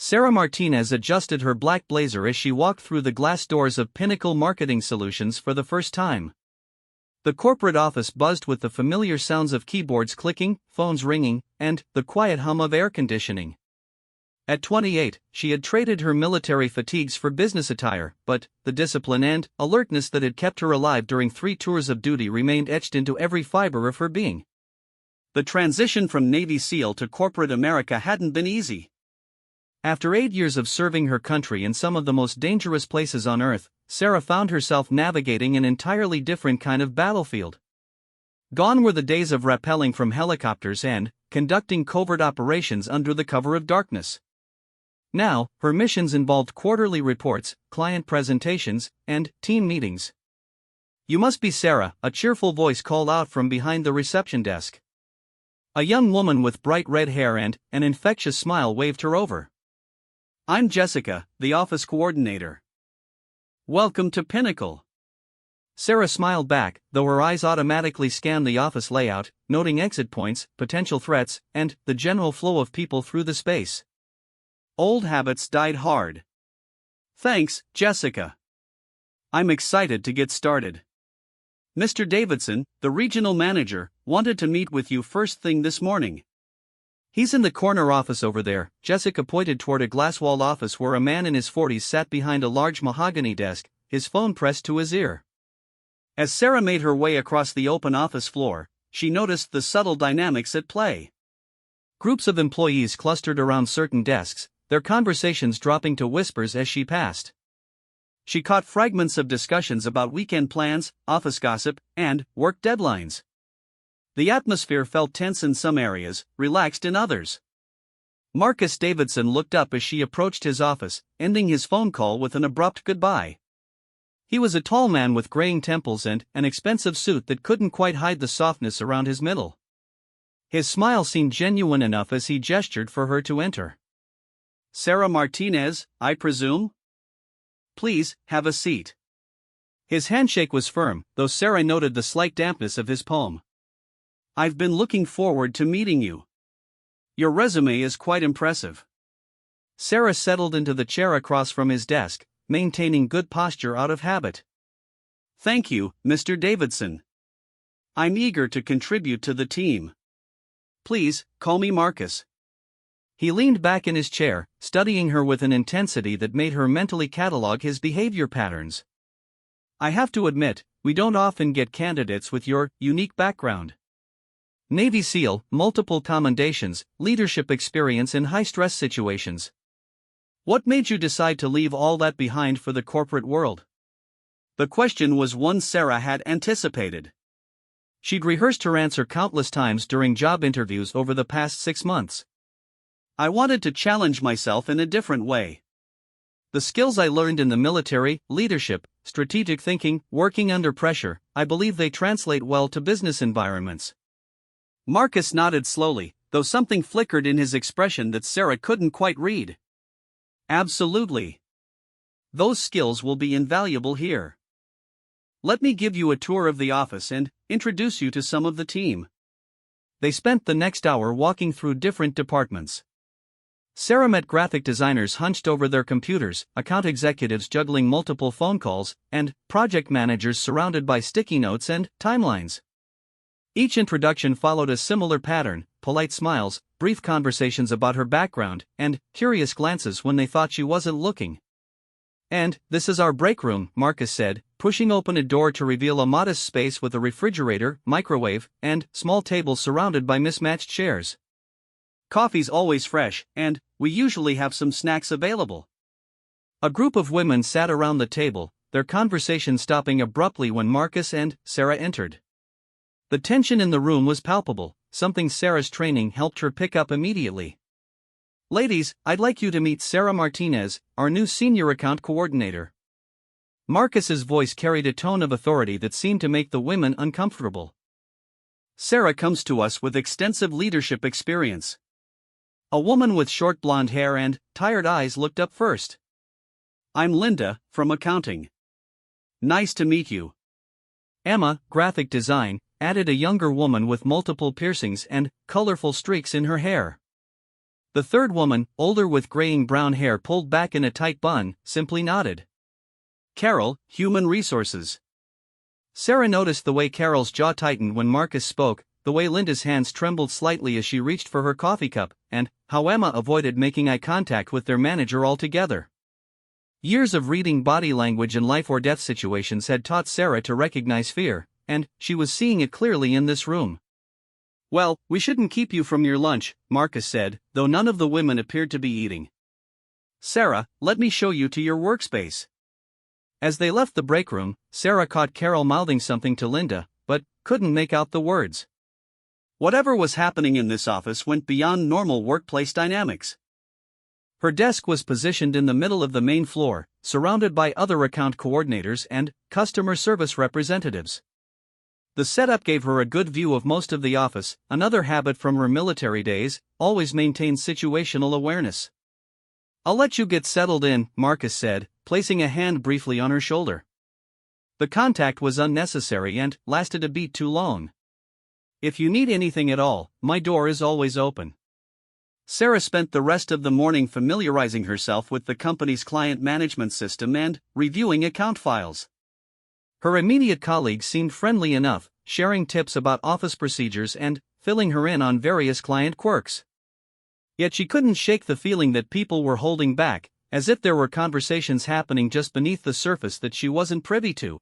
Sarah Martinez adjusted her black blazer as she walked through the glass doors of Pinnacle Marketing Solutions for the first time. The corporate office buzzed with the familiar sounds of keyboards clicking, phones ringing, and the quiet hum of air conditioning. At 28, she had traded her military fatigues for business attire, but the discipline and alertness that had kept her alive during 3 tours of duty remained etched into every fiber of her being. The transition from Navy SEAL to corporate America hadn't been easy. After 8 years of serving her country in some of the most dangerous places on Earth, Sarah found herself navigating an entirely different kind of battlefield. Gone were the days of rappelling from helicopters and conducting covert operations under the cover of darkness. Now, her missions involved quarterly reports, client presentations, and team meetings. "You must be Sarah," a cheerful voice called out from behind the reception desk. A young woman with bright red hair and an infectious smile waved her over. "I'm Jessica, the office coordinator. Welcome to Pinnacle." Sarah smiled back, though her eyes automatically scanned the office layout, noting exit points, potential threats, and the general flow of people through the space. Old habits died hard. "Thanks, Jessica. I'm excited to get started. Mr. Davidson, the regional manager, wanted to meet with you first thing this morning." "He's in the corner office over there." Jessica pointed toward a glass-walled office where a man in his 40s sat behind a large mahogany desk, his phone pressed to his ear. As Sarah made her way across the open office floor, she noticed the subtle dynamics at play. Groups of employees clustered around certain desks, their conversations dropping to whispers as she passed. She caught fragments of discussions about weekend plans, office gossip, and work deadlines. The atmosphere felt tense in some areas, relaxed in others. Marcus Davidson looked up as she approached his office, ending his phone call with an abrupt goodbye. He was a tall man with graying temples and an expensive suit that couldn't quite hide the softness around his middle. His smile seemed genuine enough as he gestured for her to enter. "Sarah Martinez, I presume? Please, have a seat." His handshake was firm, though Sarah noted the slight dampness of his palm. "I've been looking forward to meeting you. Your resume is quite impressive." Sarah settled into the chair across from his desk, maintaining good posture out of habit. "Thank you, Mr. Davidson. I'm eager to contribute to the team. Please, call me Marcus." He leaned back in his chair, studying her with an intensity that made her mentally catalog his behavior patterns. "I have to admit, we don't often get candidates with your unique background. Navy SEAL, multiple commendations, leadership experience in high-stress situations. What made you decide to leave all that behind for the corporate world?" The question was one Sarah had anticipated. She'd rehearsed her answer countless times during job interviews over the past 6 months. "I wanted to challenge myself in a different way. The skills I learned in the military, leadership, strategic thinking, working under pressure, I believe they translate well to business environments." Marcus nodded slowly, though something flickered in his expression that Sarah couldn't quite read. "Absolutely. Those skills will be invaluable here. Let me give you a tour of the office and introduce you to some of the team." They spent the next hour walking through different departments. Sarah met graphic designers hunched over their computers, account executives juggling multiple phone calls, and project managers surrounded by sticky notes and timelines. Each introduction followed a similar pattern: polite smiles, brief conversations about her background, and curious glances when they thought she wasn't looking. "And this is our break room," Marcus said, pushing open a door to reveal a modest space with a refrigerator, microwave, and small tables surrounded by mismatched chairs. "Coffee's always fresh, and we usually have some snacks available." A group of women sat around the table, their conversation stopping abruptly when Marcus and Sarah entered. The tension in the room was palpable, something Sarah's training helped her pick up immediately. "Ladies, I'd like you to meet Sarah Martinez, our new senior account coordinator." Marcus's voice carried a tone of authority that seemed to make the women uncomfortable. "Sarah comes to us with extensive leadership experience." A woman with short blonde hair and tired eyes looked up first. "I'm Linda, from accounting. Nice to meet you." Emma, graphic design, added a younger woman with multiple piercings and colorful streaks in her hair. The third woman, older with graying brown hair pulled back in a tight bun, simply nodded. Carol, Human Resources. Sarah noticed the way Carol's jaw tightened when Marcus spoke, the way Linda's hands trembled slightly as she reached for her coffee cup, and how Emma avoided making eye contact with their manager altogether. Years of reading body language in life-or-death situations had taught Sarah to recognize fear, and she was seeing it clearly in this room. "Well, we shouldn't keep you from your lunch," Marcus said, though none of the women appeared to be eating. "Sarah, let me show you to your workspace." As they left the break room, Sarah caught Carol mouthing something to Linda, but couldn't make out the words. Whatever was happening in this office went beyond normal workplace dynamics. Her desk was positioned in the middle of the main floor, surrounded by other account coordinators and customer service representatives. The setup gave her a good view of most of the office, another habit from her military days, always maintained situational awareness. "I'll let you get settled in," Marcus said, placing a hand briefly on her shoulder. The contact was unnecessary and lasted a bit too long. "If you need anything at all, my door is always open." Sarah spent the rest of the morning familiarizing herself with the company's client management system and reviewing account files. Her immediate colleagues seemed friendly enough, sharing tips about office procedures and filling her in on various client quirks. Yet she couldn't shake the feeling that people were holding back, as if there were conversations happening just beneath the surface that she wasn't privy to.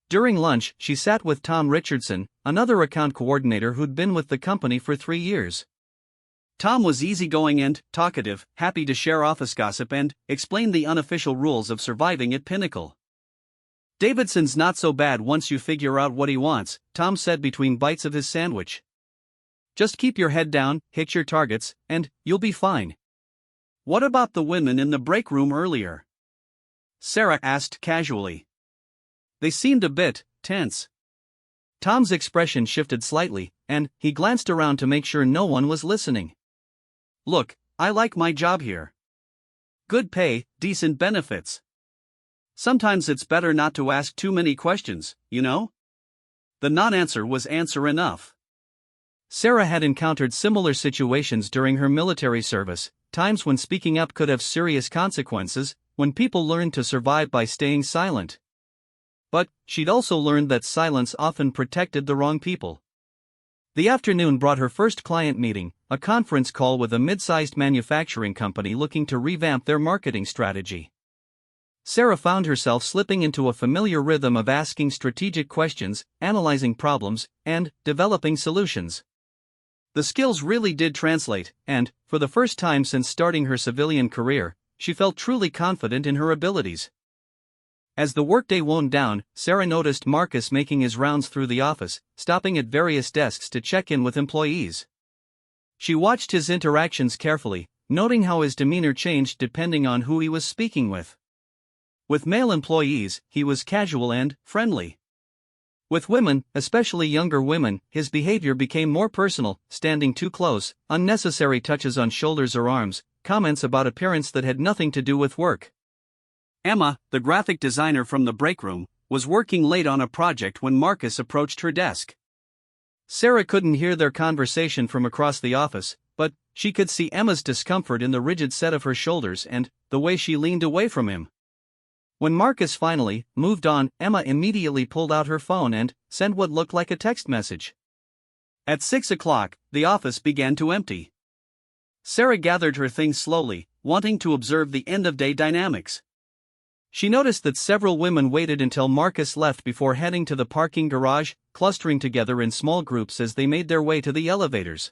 During lunch, she sat with Tom Richardson, another account coordinator who'd been with the company for 3 years. Tom was easygoing and talkative, happy to share office gossip and explain the unofficial rules of surviving at Pinnacle. "Davidson's not so bad once you figure out what he wants," Tom said between bites of his sandwich. "Just keep your head down, hit your targets, and you'll be fine." "What about the women in the break room earlier?" Sarah asked casually. "They seemed a bit tense." Tom's expression shifted slightly, and he glanced around to make sure no one was listening. "Look, I like my job here. Good pay, decent benefits. Sometimes it's better not to ask too many questions, you know?" The non-answer was answer enough. Sarah had encountered similar situations during her military service, times when speaking up could have serious consequences, when people learned to survive by staying silent. But she'd also learned that silence often protected the wrong people. The afternoon brought her first client meeting, a conference call with a mid-sized manufacturing company looking to revamp their marketing strategy. Sarah found herself slipping into a familiar rhythm of asking strategic questions, analyzing problems, and developing solutions. The skills really did translate, and, for the first time since starting her civilian career, she felt truly confident in her abilities. As the workday wound down, Sarah noticed Marcus making his rounds through the office, stopping at various desks to check in with employees. She watched his interactions carefully, noting how his demeanor changed depending on who he was speaking with. With male employees, he was casual and friendly. With women, especially younger women, his behavior became more personal, standing too close, unnecessary touches on shoulders or arms, comments about appearance that had nothing to do with work. Emma, the graphic designer from the break room, was working late on a project when Marcus approached her desk. Sarah couldn't hear their conversation from across the office, but she could see Emma's discomfort in the rigid set of her shoulders and the way she leaned away from him. When Marcus finally moved on, Emma immediately pulled out her phone and sent what looked like a text message. At 6 o'clock, the office began to empty. Sarah gathered her things slowly, wanting to observe the end-of-day dynamics. She noticed that several women waited until Marcus left before heading to the parking garage, clustering together in small groups as they made their way to the elevators.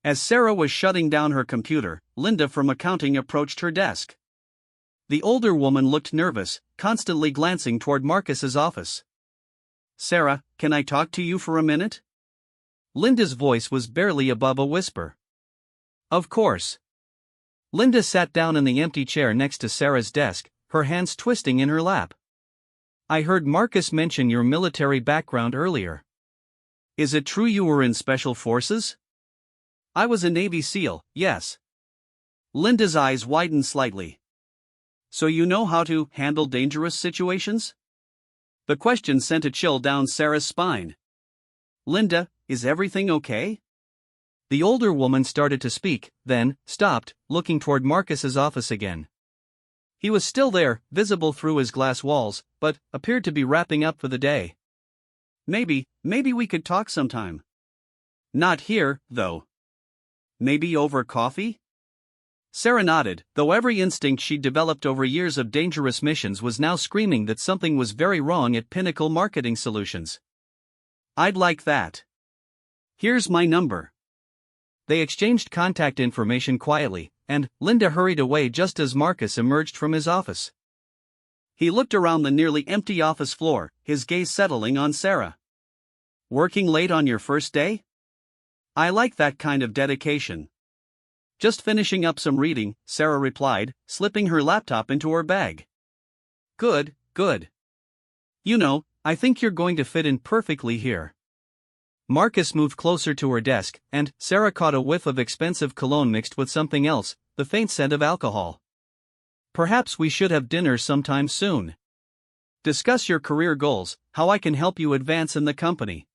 As Sarah was shutting down her computer, Linda from accounting approached her desk. The older woman looked nervous, constantly glancing toward Marcus's office. "Sarah, can I talk to you for a minute?" Linda's voice was barely above a whisper. "Of course." Linda sat down in the empty chair next to Sarah's desk, her hands twisting in her lap. "I heard Marcus mention your military background earlier. Is it true you were in Special Forces?" "I was a Navy SEAL, yes." Linda's eyes widened slightly. "So you know how to handle dangerous situations?" The question sent a chill down Sarah's spine. "Linda, is everything okay?" The older woman started to speak, then stopped, looking toward Marcus's office again. He was still there, visible through his glass walls, but appeared to be wrapping up for the day. Maybe we could talk sometime. Not here, though. Maybe over coffee? Sarah nodded, though every instinct she'd developed over years of dangerous missions was now screaming that something was very wrong at Pinnacle Marketing Solutions. I'd like that. Here's my number. They exchanged contact information quietly, and Linda hurried away just as Marcus emerged from his office. He looked around the nearly empty office floor, his gaze settling on Sarah. Working late on your first day? I like that kind of dedication. Just finishing up some reading, Sarah replied, slipping her laptop into her bag. Good. You know, I think you're going to fit in perfectly here. Marcus moved closer to her desk, and Sarah caught a whiff of expensive cologne mixed with something else, the faint scent of alcohol. Perhaps we should have dinner sometime soon. Discuss your career goals, how I can help you advance in the company.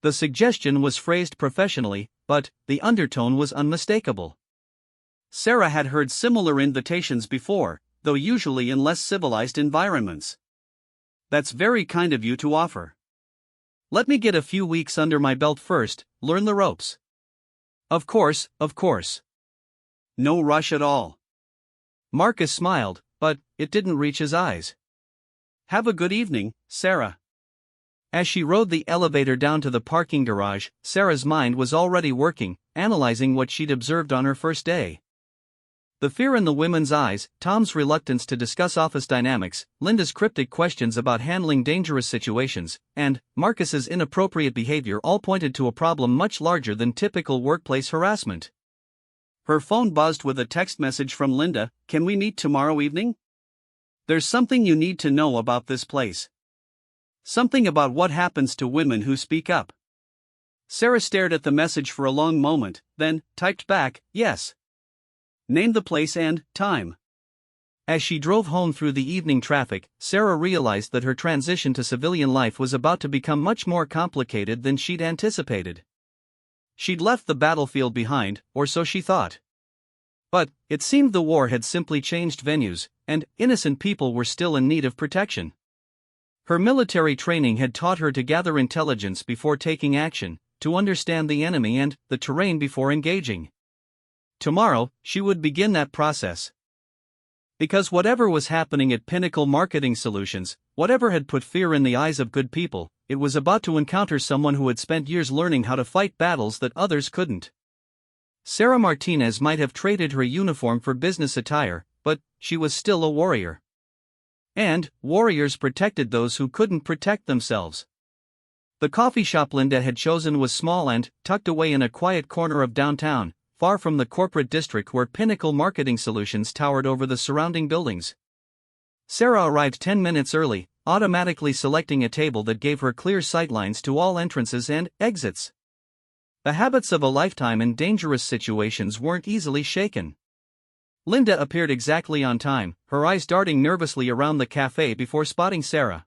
The suggestion was phrased professionally, but the undertone was unmistakable. Sarah had heard similar invitations before, though usually in less civilized environments. That's very kind of you to offer. Let me get a few weeks under my belt first, learn the ropes. Of course. No rush at all. Marcus smiled, but it didn't reach his eyes. Have a good evening, Sarah. As she rode the elevator down to the parking garage, Sarah's mind was already working, analyzing what she'd observed on her first day. The fear in the women's eyes, Tom's reluctance to discuss office dynamics, Linda's cryptic questions about handling dangerous situations, and Marcus's inappropriate behavior all pointed to a problem much larger than typical workplace harassment. Her phone buzzed with a text message from Linda. Can we meet tomorrow evening? There's something you need to know about this place. Something about what happens to women who speak up. Sarah stared at the message for a long moment, then typed back, yes. Name the place and time. As she drove home through the evening traffic, Sarah realized that her transition to civilian life was about to become much more complicated than she'd anticipated. She'd left the battlefield behind, or so she thought. But it seemed the war had simply changed venues, and innocent people were still in need of protection. Her military training had taught her to gather intelligence before taking action, to understand the enemy and the terrain before engaging. Tomorrow, she would begin that process. Because whatever was happening at Pinnacle Marketing Solutions, whatever had put fear in the eyes of good people, it was about to encounter someone who had spent years learning how to fight battles that others couldn't. Sarah Martinez might have traded her uniform for business attire, but she was still a warrior. And warriors protected those who couldn't protect themselves. The coffee shop Linda had chosen was small and tucked away in a quiet corner of downtown, far from the corporate district where Pinnacle Marketing Solutions towered over the surrounding buildings. Sarah arrived 10 minutes early, automatically selecting a table that gave her clear sightlines to all entrances and exits. The habits of a lifetime in dangerous situations weren't easily shaken. Linda appeared exactly on time, her eyes darting nervously around the cafe before spotting Sarah.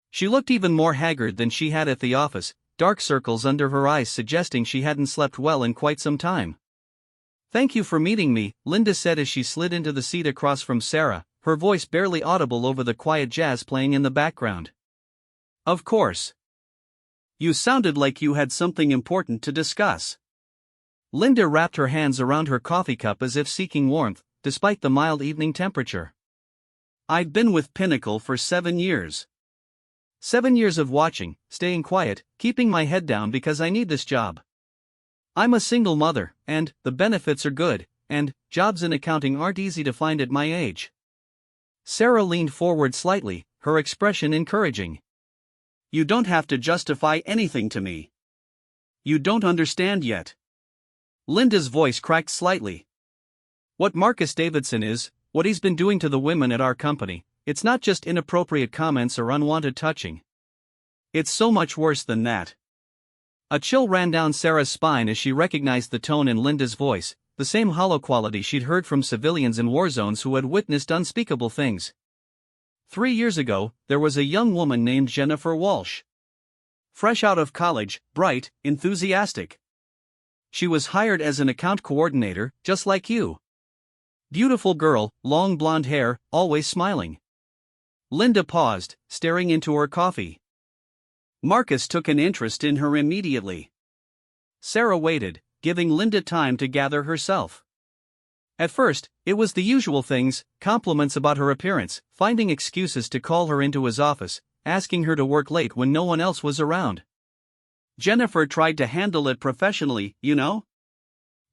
She looked even more haggard than she had at the office, dark circles under her eyes suggesting she hadn't slept well in quite some time. Thank you for meeting me, Linda said as she slid into the seat across from Sarah, her voice barely audible over the quiet jazz playing in the background. Of course. You sounded like you had something important to discuss. Linda wrapped her hands around her coffee cup as if seeking warmth, despite the mild evening temperature. I've been with Pinnacle for 7 years. 7 years of watching, staying quiet, keeping my head down because I need this job. I'm a single mother, and the benefits are good, and jobs in accounting aren't easy to find at my age. Sarah leaned forward slightly, her expression encouraging. You don't have to justify anything to me. You don't understand yet. Linda's voice cracked slightly. What Marcus Davidson is, what he's been doing to the women at our company, it's not just inappropriate comments or unwanted touching. It's so much worse than that. A chill ran down Sarah's spine as she recognized the tone in Linda's voice, the same hollow quality she'd heard from civilians in war zones who had witnessed unspeakable things. 3 years ago, there was a young woman named Jennifer Walsh. Fresh out of college, bright, enthusiastic. She was hired as an account coordinator, just like you. Beautiful girl, long blonde hair, always smiling. Linda paused, staring into her coffee. Marcus took an interest in her immediately. Sarah waited, giving Linda time to gather herself. At first, it was the usual things: compliments about her appearance, finding excuses to call her into his office, asking her to work late when no one else was around. Jennifer tried to handle it professionally, you know?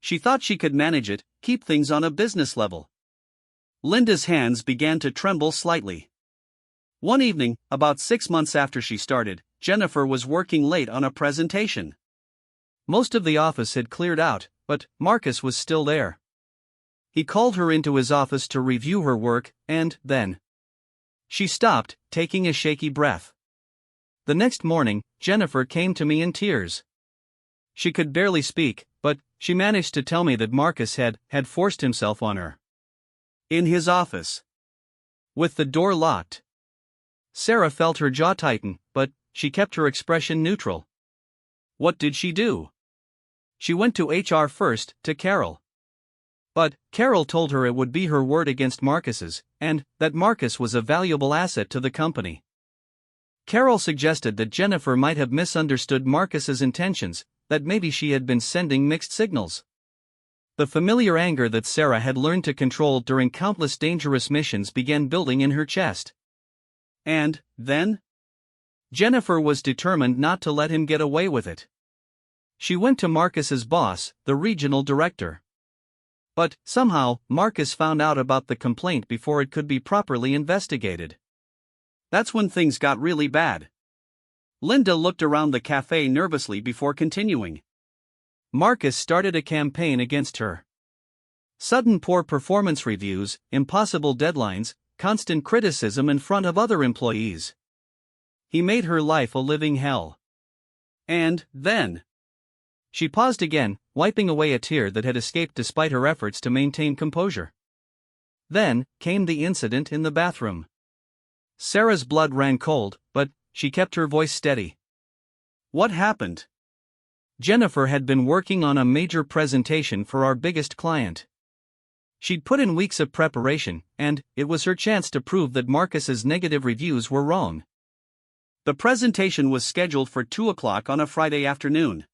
She thought she could manage it, keep things on a business level. Linda's hands began to tremble slightly. One evening, about 6 months after she started, Jennifer was working late on a presentation. Most of the office had cleared out, but Marcus was still there. He called her into his office to review her work, and then she stopped, taking a shaky breath. The next morning, Jennifer came to me in tears. She could barely speak, but she managed to tell me that Marcus had forced himself on her. In his office. With the door locked. Sarah felt her jaw tighten, but she kept her expression neutral. What did she do? She went to HR first, to Carol. But Carol told her it would be her word against Marcus's, and that Marcus was a valuable asset to the company. Carol suggested that Jennifer might have misunderstood Marcus's intentions, that maybe she had been sending mixed signals. The familiar anger that Sarah had learned to control during countless dangerous missions began building in her chest. And then? Jennifer was determined not to let him get away with it. She went to Marcus's boss, the regional director. But somehow, Marcus found out about the complaint before it could be properly investigated. That's when things got really bad. Linda looked around the cafe nervously before continuing. Marcus started a campaign against her. Sudden poor performance reviews, impossible deadlines, constant criticism in front of other employees. He made her life a living hell. And then she paused again, wiping away a tear that had escaped despite her efforts to maintain composure. Then came the incident in the bathroom. Sarah's blood ran cold, but she kept her voice steady. What happened? Jennifer had been working on a major presentation for our biggest client. She'd put in weeks of preparation, and it was her chance to prove that Marcus's negative reviews were wrong. The presentation was scheduled for 2 o'clock on a Friday afternoon.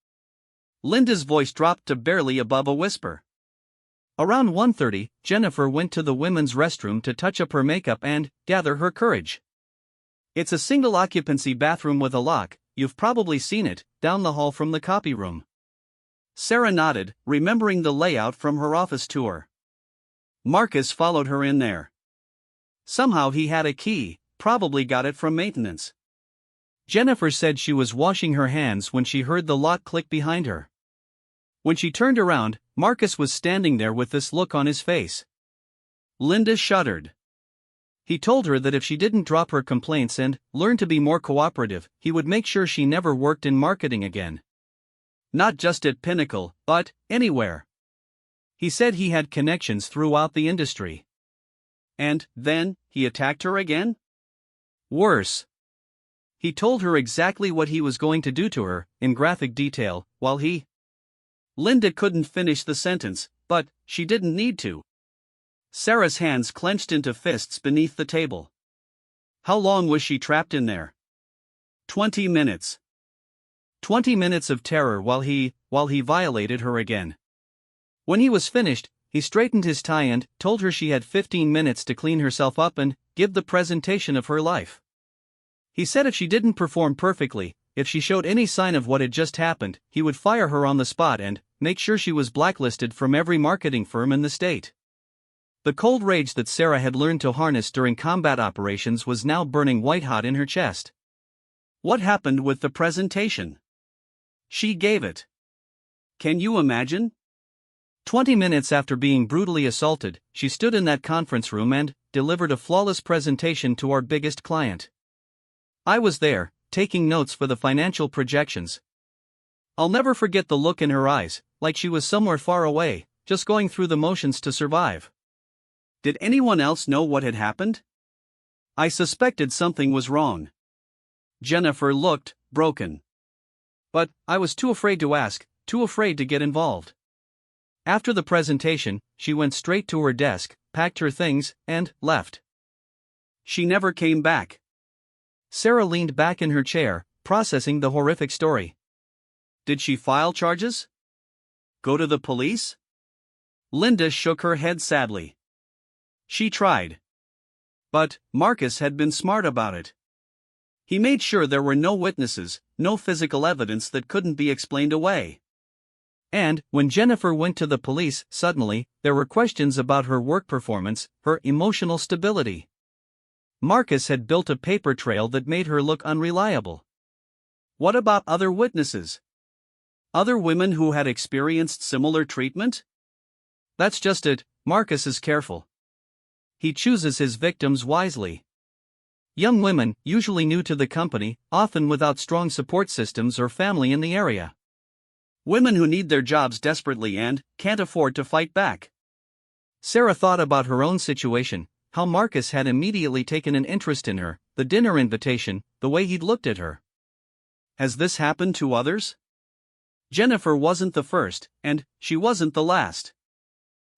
Linda's voice dropped to barely above a whisper. Around 1:30, Jennifer went to the women's restroom to touch up her makeup and gather her courage. It's a single-occupancy bathroom with a lock, you've probably seen it, down the hall from the copy room. Sarah nodded, remembering the layout from her office tour. Marcus followed her in there. Somehow he had a key, probably got it from maintenance. Jennifer said she was washing her hands when she heard the lock click behind her. When she turned around, Marcus was standing there with this look on his face. Linda shuddered. He told her that if she didn't drop her complaints and learn to be more cooperative, he would make sure she never worked in marketing again. Not just at Pinnacle, but anywhere. He said he had connections throughout the industry. And then, he attacked her again? Worse. He told her exactly what he was going to do to her, in graphic detail, while he... Linda couldn't finish the sentence, but she didn't need to. Sarah's hands clenched into fists beneath the table. How long was she trapped in there? 20 minutes. 20 minutes of terror while he violated her again. When he was finished, he straightened his tie and told her she had 15 minutes to clean herself up and give the presentation of her life. He said if she didn't perform perfectly, if she showed any sign of what had just happened, he would fire her on the spot and make sure she was blacklisted from every marketing firm in the state. The cold rage that Sarah had learned to harness during combat operations was now burning white-hot in her chest. What happened with the presentation? She gave it. Can you imagine? 20 minutes after being brutally assaulted, she stood in that conference room and delivered a flawless presentation to our biggest client. I was there, taking notes for the financial projections. I'll never forget the look in her eyes, like she was somewhere far away, just going through the motions to survive. Did anyone else know what had happened? I suspected something was wrong. Jennifer looked broken. But I was too afraid to ask, too afraid to get involved. After the presentation, she went straight to her desk, packed her things, and left. She never came back. Sarah leaned back in her chair, processing the horrific story. Did she file charges? Go to the police? Linda shook her head sadly. She tried. But Marcus had been smart about it. He made sure there were no witnesses, no physical evidence that couldn't be explained away. And, when Jennifer went to the police, suddenly, there were questions about her work performance, her emotional stability. Marcus had built a paper trail that made her look unreliable. What about other witnesses? Other women who had experienced similar treatment? That's just it, Marcus is careful. He chooses his victims wisely. Young women, usually new to the company, often without strong support systems or family in the area. Women who need their jobs desperately and can't afford to fight back. Sarah thought about her own situation, how Marcus had immediately taken an interest in her, the dinner invitation, the way he'd looked at her. Has this happened to others? Jennifer wasn't the first, and she wasn't the last.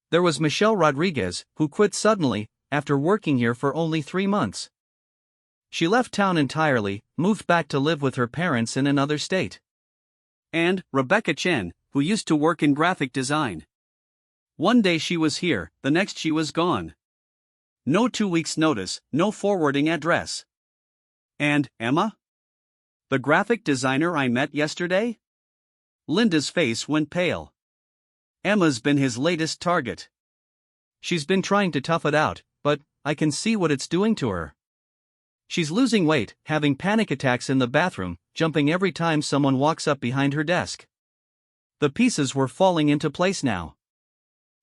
There was Michelle Rodriguez, who quit suddenly, after working here for only 3 months. She left town entirely, moved back to live with her parents in another state. And Rebecca Chen, who used to work in graphic design. One day she was here, the next she was gone. No 2 weeks' notice, no forwarding address. And Emma? The graphic designer I met yesterday? Linda's face went pale. Emma's been his latest target. She's been trying to tough it out, but I can see what it's doing to her. She's losing weight, having panic attacks in the bathroom, jumping every time someone walks up behind her desk. The pieces were falling into place now.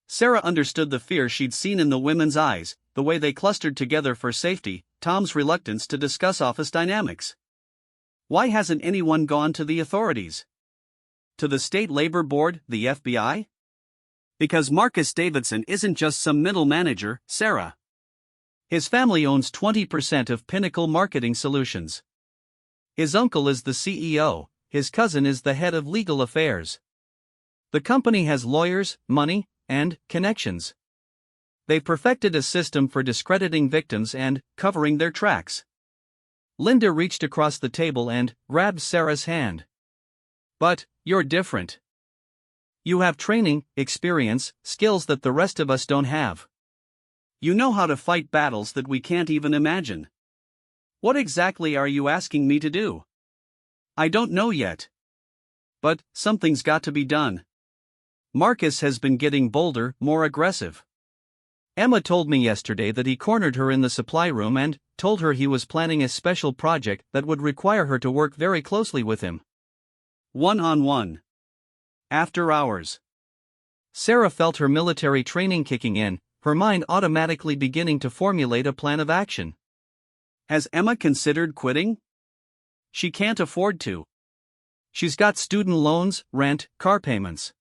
Sarah understood the fear she'd seen in the women's eyes, the way they clustered together for safety, Tom's reluctance to discuss office dynamics. Why hasn't anyone gone to the authorities? To the State Labor Board, the FBI? Because Marcus Davidson isn't just some middle manager, Sarah. His family owns 20% of Pinnacle Marketing Solutions. His uncle is the CEO, his cousin is the head of legal affairs. The company has lawyers, money, and connections. They've perfected a system for discrediting victims and covering their tracks. Linda reached across the table and grabbed Sarah's hand. But you're different. You have training, experience, skills that the rest of us don't have. You know how to fight battles that we can't even imagine. What exactly are you asking me to do? I don't know yet. But something's got to be done. Marcus has been getting bolder, more aggressive. Emma told me yesterday that he cornered her in the supply room and told her he was planning a special project that would require her to work very closely with him. One-on-one. After hours. Sarah felt her military training kicking in, her mind automatically beginning to formulate a plan of action. Has Emma considered quitting? She can't afford to. She's got student loans, rent, car payments.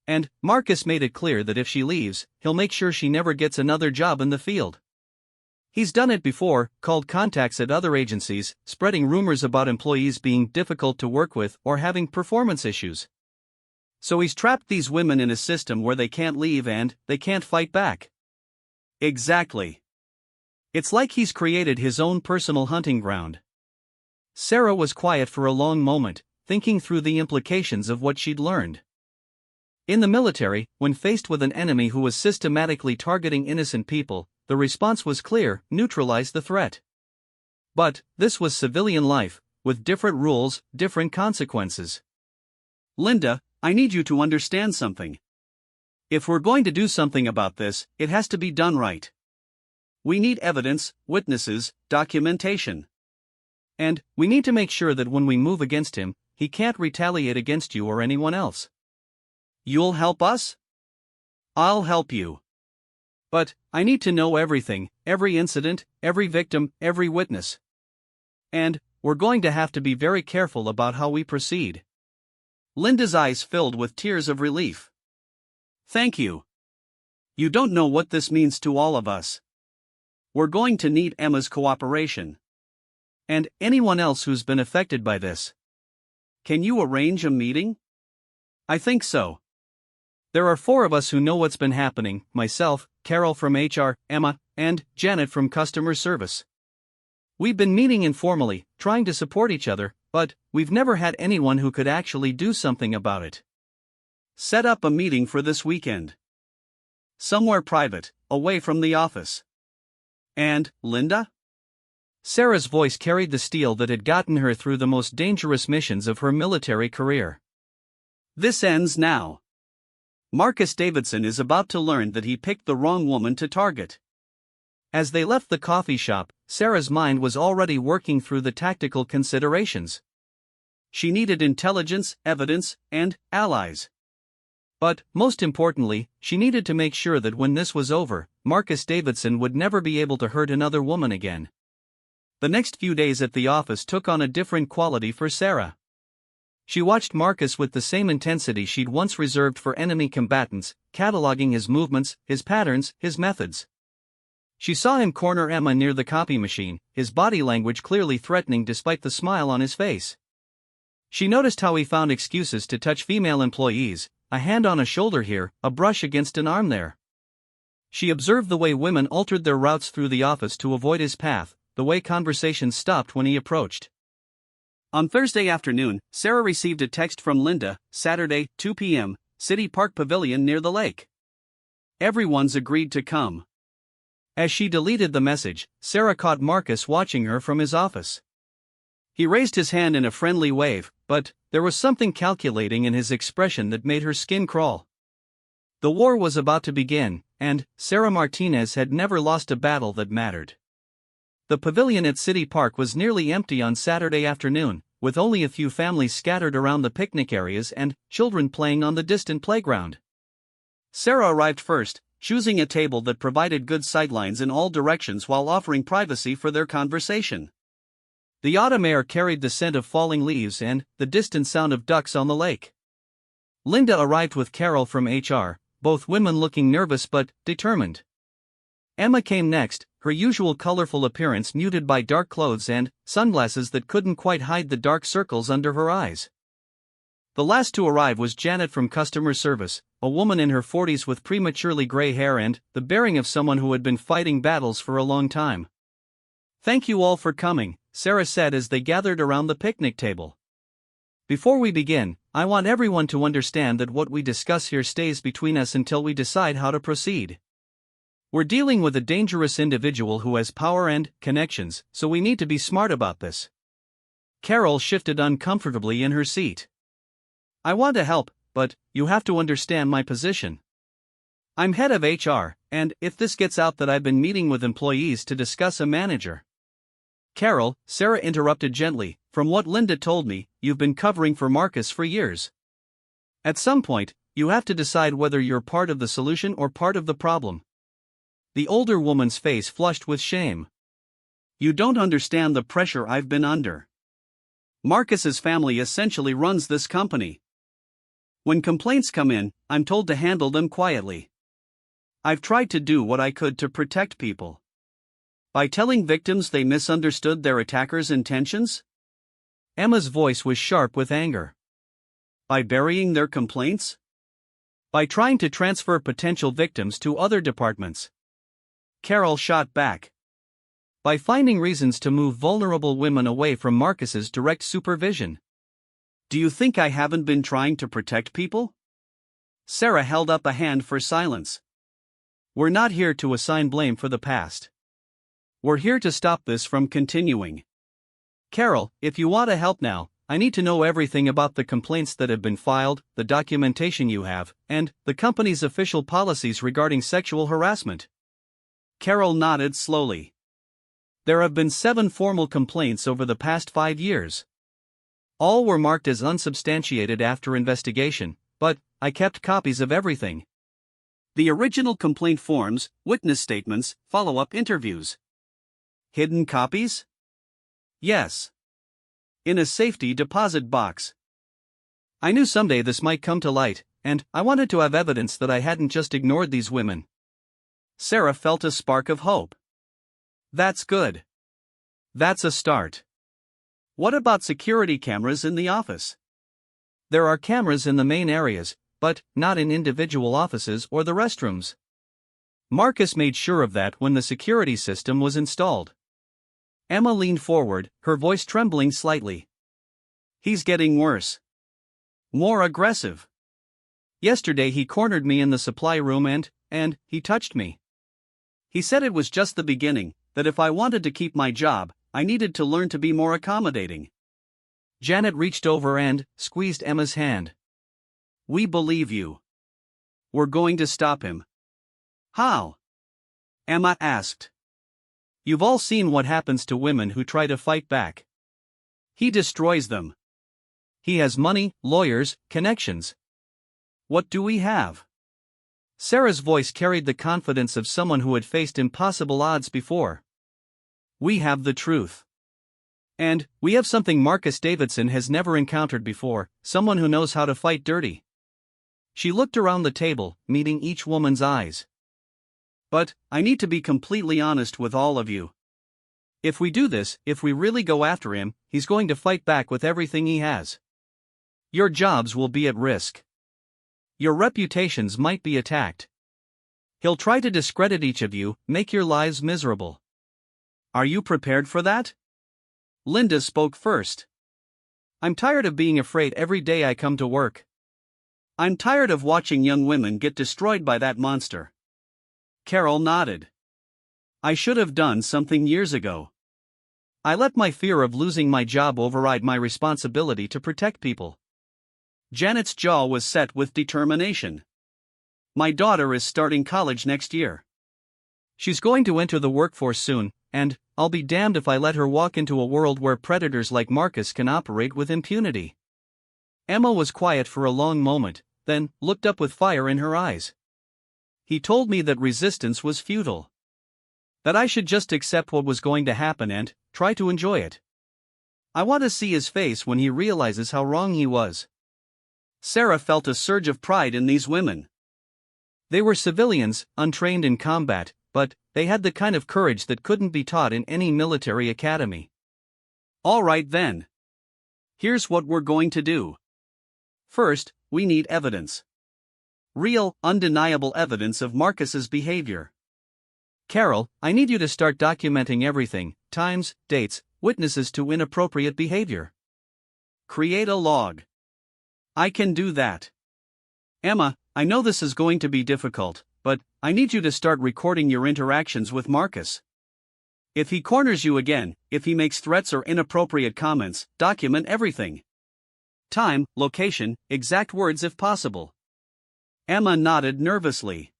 And Marcus made it clear that if she leaves, he'll make sure she never gets another job in the field. He's done it before, called contacts at other agencies, spreading rumors about employees being difficult to work with or having performance issues. So he's trapped these women in a system where they can't leave and they can't fight back. Exactly. It's like he's created his own personal hunting ground. Sarah was quiet for a long moment, thinking through the implications of what she'd learned. In the military, when faced with an enemy who was systematically targeting innocent people, the response was clear: neutralize the threat. But this was civilian life, with different rules, different consequences. Linda, I need you to understand something. If we're going to do something about this, it has to be done right. We need evidence, witnesses, documentation. And we need to make sure that when we move against him, he can't retaliate against you or anyone else. You'll help us? I'll help you. But I need to know everything, every incident, every victim, every witness. And we're going to have to be very careful about how we proceed. Linda's eyes filled with tears of relief. Thank you. You don't know what this means to all of us. We're going to need Emma's cooperation. And anyone else who's been affected by this. Can you arrange a meeting? I think so. There are 4 of us who know what's been happening: myself, Carol from HR, Emma, and Janet from customer service. We've been meeting informally, trying to support each other, but we've never had anyone who could actually do something about it. Set up a meeting for this weekend. Somewhere private, away from the office. And, Linda? Sarah's voice carried the steel that had gotten her through the most dangerous missions of her military career. This ends now. Marcus Davidson is about to learn that he picked the wrong woman to target. As they left the coffee shop, Sarah's mind was already working through the tactical considerations. She needed intelligence, evidence, and allies. But, most importantly, she needed to make sure that when this was over, Marcus Davidson would never be able to hurt another woman again. The next few days at the office took on a different quality for Sarah. She watched Marcus with the same intensity she'd once reserved for enemy combatants, cataloging his movements, his patterns, his methods. She saw him corner Emma near the copy machine, his body language clearly threatening despite the smile on his face. She noticed how he found excuses to touch female employees, a hand on a shoulder here, a brush against an arm there. She observed the way women altered their routes through the office to avoid his path, the way conversations stopped when he approached. On Thursday afternoon, Sarah received a text from Linda, Saturday, 2 p.m., City Park Pavilion near the lake. Everyone's agreed to come. As she deleted the message, Sarah caught Marcus watching her from his office. He raised his hand in a friendly wave, but there was something calculating in his expression that made her skin crawl. The war was about to begin, and Sarah Martinez had never lost a battle that mattered. The pavilion at City Park was nearly empty on Saturday afternoon, with only a few families scattered around the picnic areas and children playing on the distant playground. Sarah arrived first, choosing a table that provided good sightlines in all directions while offering privacy for their conversation. The autumn air carried the scent of falling leaves and the distant sound of ducks on the lake. Linda arrived with Carol from HR, both women looking nervous but determined. Emma came next, her usual colorful appearance muted by dark clothes and sunglasses that couldn't quite hide the dark circles under her eyes. The last to arrive was Janet from customer service, a woman in her 40s with prematurely gray hair and the bearing of someone who had been fighting battles for a long time. "Thank you all for coming," Sarah said as they gathered around the picnic table. "Before we begin, I want everyone to understand that what we discuss here stays between us until we decide how to proceed. We're dealing with a dangerous individual who has power and connections, so we need to be smart about this." Carol shifted uncomfortably in her seat. "I want to help, but you have to understand my position. I'm head of HR, and if this gets out that I've been meeting with employees to discuss a manager." "Carol," Sarah interrupted gently, "from what Linda told me, you've been covering for Marcus for years. At some point, you have to decide whether you're part of the solution or part of the problem." The older woman's face flushed with shame. "You don't understand the pressure I've been under. Marcus's family essentially runs this company. When complaints come in, I'm told to handle them quietly. I've tried to do what I could to protect people. By telling victims they misunderstood their attackers' intentions?" Emma's voice was sharp with anger. "By burying their complaints? By trying to transfer potential victims to other departments?" Carol shot back. "By finding reasons to move vulnerable women away from Marcus's direct supervision." "Do you think I haven't been trying to protect people?" Sarah held up a hand for silence. "We're not here to assign blame for the past. We're here to stop this from continuing. Carol, if you want to help now, I need to know everything about the complaints that have been filed, the documentation you have, and the company's official policies regarding sexual harassment." Carol nodded slowly. "There have been 7 formal complaints over the past 5 years. All were marked as unsubstantiated after investigation, but I kept copies of everything. The original complaint forms, witness statements, follow-up interviews." "Hidden copies?" "Yes. In a safety deposit box. I knew someday this might come to light, and I wanted to have evidence that I hadn't just ignored these women." Sarah felt a spark of hope. "That's good. That's a start. What about security cameras in the office?" There are cameras in the main areas, but not in individual offices or the restrooms. Marcus made sure of that when the security system was installed. Emma leaned forward, her voice trembling slightly. He's getting worse. More aggressive. Yesterday he cornered me in the supply room and he touched me. He said it was just the beginning, that if I wanted to keep my job, I needed to learn to be more accommodating. Janet reached over and squeezed Emma's hand. We believe you. We're going to stop him. How? Emma asked. You've all seen what happens to women who try to fight back. He destroys them. He has money, lawyers, connections. What do we have? Sarah's voice carried the confidence of someone who had faced impossible odds before. We have the truth. And we have something Marcus Davidson has never encountered before, someone who knows how to fight dirty. She looked around the table, meeting each woman's eyes. But I need to be completely honest with all of you. If we do this, if we really go after him, he's going to fight back with everything he has. Your jobs will be at risk. Your reputations might be attacked. He'll try to discredit each of you, make your lives miserable. Are you prepared for that? Linda spoke first. I'm tired of being afraid every day I come to work. I'm tired of watching young women get destroyed by that monster. Carol nodded. I should have done something years ago. I let my fear of losing my job override my responsibility to protect people. Janet's jaw was set with determination. My daughter is starting college next year. She's going to enter the workforce soon, and I'll be damned if I let her walk into a world where predators like Marcus can operate with impunity. Emma was quiet for a long moment, then looked up with fire in her eyes. He told me that resistance was futile. That I should just accept what was going to happen and try to enjoy it. I want to see his face when he realizes how wrong he was. Sarah felt a surge of pride in these women. They were civilians, untrained in combat, but they had the kind of courage that couldn't be taught in any military academy. All right then. Here's what we're going to do. First, we need evidence. Real, undeniable evidence of Marcus's behavior. Carol, I need you to start documenting everything, times, dates, witnesses to inappropriate behavior. Create a log. I can do that. Emma, I know this is going to be difficult, but I need you to start recording your interactions with Marcus. If he corners you again, if he makes threats or inappropriate comments, document everything. Time, location, exact words if possible. Emma nodded nervously.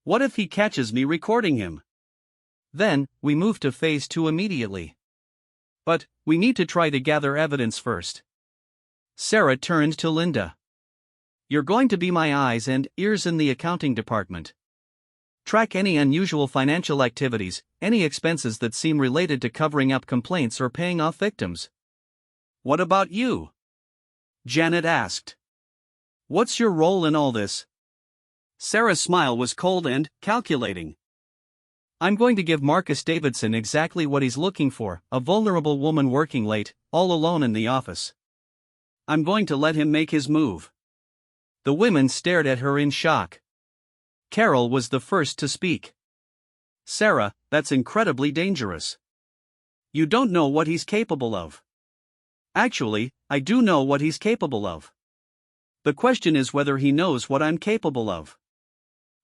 What if he catches me recording him? Then, we move to phase 2 immediately. But we need to try to gather evidence first. Sarah turned to Linda. You're going to be my eyes and ears in the accounting department. Track any unusual financial activities, any expenses that seem related to covering up complaints or paying off victims. What about you? Janet asked. What's your role in all this? Sarah's smile was cold and calculating. I'm going to give Marcus Davidson exactly what he's looking for, a vulnerable woman working late, all alone in the office. I'm going to let him make his move. The women stared at her in shock. Carol was the first to speak. Sarah, that's incredibly dangerous. You don't know what he's capable of. Actually, I do know what he's capable of. The question is whether he knows what I'm capable of.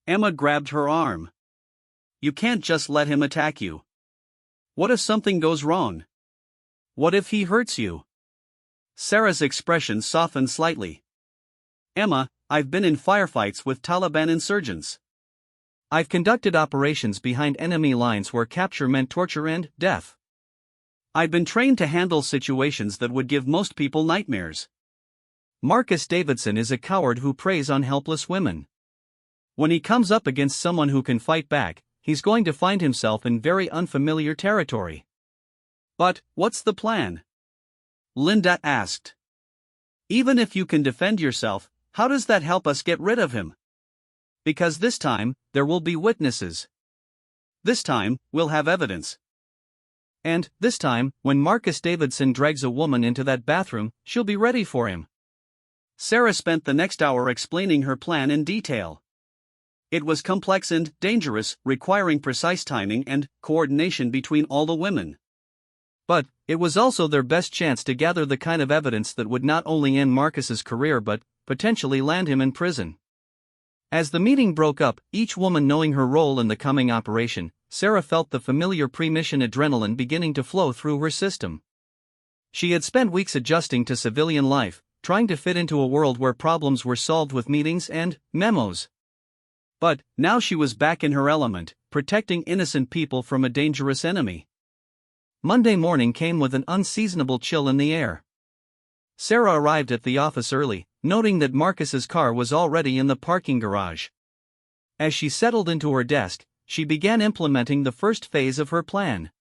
Emma grabbed her arm. You can't just let him attack you. What if something goes wrong? What if he hurts you? Sarah's expression softened slightly. Emma, I've been in firefights with Taliban insurgents. I've conducted operations behind enemy lines where capture meant torture and death. I've been trained to handle situations that would give most people nightmares. Marcus Davidson is a coward who preys on helpless women. When he comes up against someone who can fight back, he's going to find himself in very unfamiliar territory. But, what's the plan? Linda asked. Even if you can defend yourself, how does that help us get rid of him? Because this time, there will be witnesses. This time, we'll have evidence. And, this time, when Marcus Davidson drags a woman into that bathroom, she'll be ready for him. Sarah spent the next hour explaining her plan in detail. It was complex and dangerous, requiring precise timing and coordination between all the women. But it was also their best chance to gather the kind of evidence that would not only end Marcus's career but potentially land him in prison. As the meeting broke up, each woman knowing her role in the coming operation, Sarah felt the familiar pre-mission adrenaline beginning to flow through her system. She had spent weeks adjusting to civilian life, trying to fit into a world where problems were solved with meetings and memos. But now she was back in her element, protecting innocent people from a dangerous enemy. Monday morning came with an unseasonable chill in the air. Sarah arrived at the office early, noting that Marcus's car was already in the parking garage. As she settled into her desk, she began implementing the first phase of her plan.